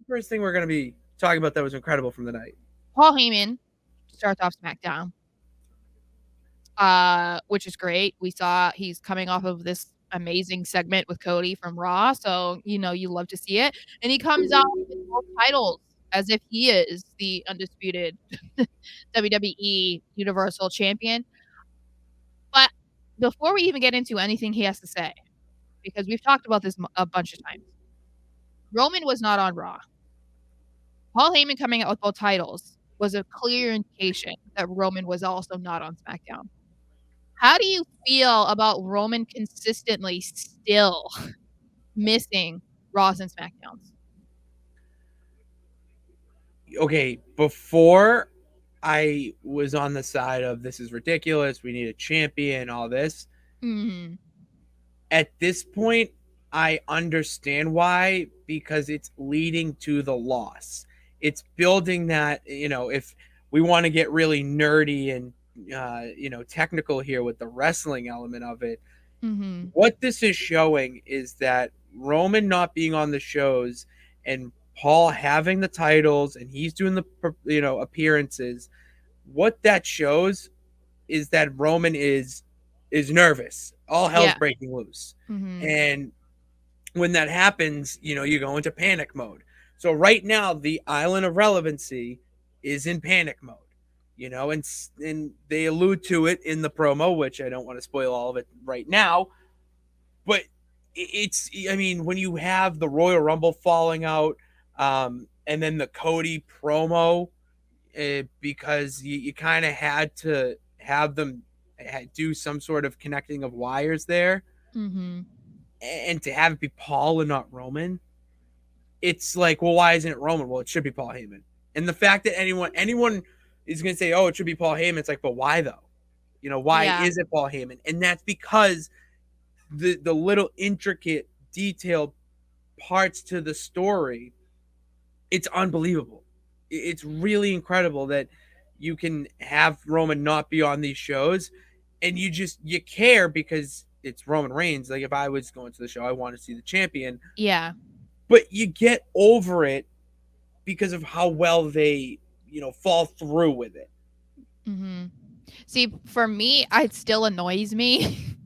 first thing we're going to be talking about that was incredible from the night? Paul Heyman starts off SmackDown, which is great. We saw he's coming off of this amazing segment with Cody from Raw, so you love to see it. And he comes out with both titles as if he is the undisputed WWE Universal Champion. But before we even get into anything he has to say, because we've talked about this a bunch of times, Roman was not on Raw. Paul Heyman coming out with both titles was a clear indication that Roman was also not on SmackDown. How do you feel about Roman consistently still missing Raws and SmackDowns? Okay, before I was on the side of this is ridiculous, we need a champion, all this. Mm-hmm. At this point, I understand why, because it's leading to the loss. It's building that, if we want to get really nerdy and technical here with the wrestling element of it, Mm-hmm. what this is showing is that Roman not being on the shows and Paul having the titles and he's doing the appearances, what that shows is that Roman is nervous. All hell's Yeah. breaking loose. Mm-hmm. And when that happens, you go into panic mode. So right now the island of relevancy is in panic mode. And they allude to it in the promo, which I don't want to spoil all of it right now. But when you have the Royal Rumble falling out, and then the Cody promo, because you kind of had to have them do some sort of connecting of wires there, Mm-hmm. and to have it be Paul and not Roman, it's like, well, why isn't it Roman? Well, it should be Paul Heyman. And the fact that anyone is going to say, oh, it should be Paul Heyman, it's like, but why though? Why Yeah. is it Paul Heyman? And that's because the little intricate, detailed parts to the story, it's unbelievable. It's really incredible that you can have Roman not be on these shows, and you care because it's Roman Reigns. Like, if I was going to the show, I want to see the champion. Yeah. But you get over it because of how well they, fall through with it. Mm-hmm. See, for me, it still annoys me.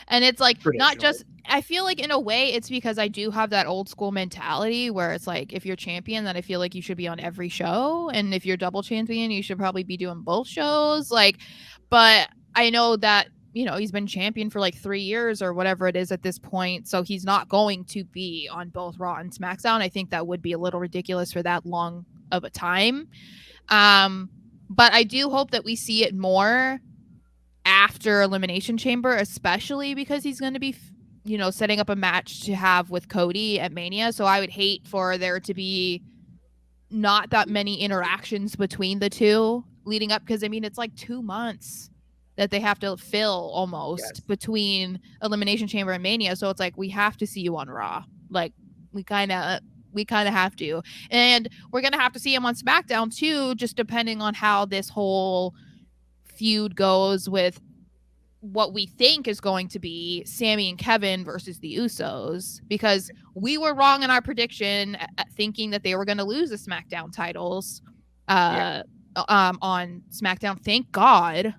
And it's like, not just, I feel like in a way it's because I do have that old school mentality where it's like, if you're champion, then I feel like you should be on every show. And if you're double champion, you should probably be doing both shows. Like, but I know that, he's been champion for like 3 years or whatever it is at this point. So he's not going to be on both Raw and SmackDown. I think that would be a little ridiculous for that long of a time. But I do hope that we see it more after Elimination Chamber, especially because he's going to be, setting up a match to have with Cody at Mania. So I would hate for there to be not that many interactions between the two leading up, because it's like 2 months that they have to fill almost between Elimination Chamber and Mania. So it's like, we have to see you on Raw. Like, we kind of have to. And we're going to have to see him on SmackDown too, just depending on how this whole feud goes with what we think is going to be Sami and Kevin versus the Usos, because we were wrong in our prediction thinking that they were going to lose the SmackDown titles on SmackDown. Thank God,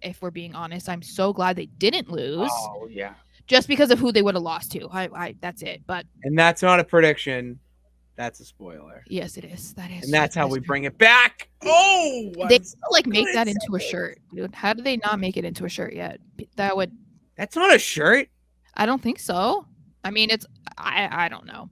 if we're being honest, I'm so glad they didn't lose. Oh yeah, just because of who they would have lost to. I that's it. And that's not a prediction. That's a spoiler. Yes, it is. That is. And that's how we bring it back. Oh, they make that into a shirt, dude. How do they not make it into a shirt yet? That's not a shirt. I don't think so. It's. I don't know.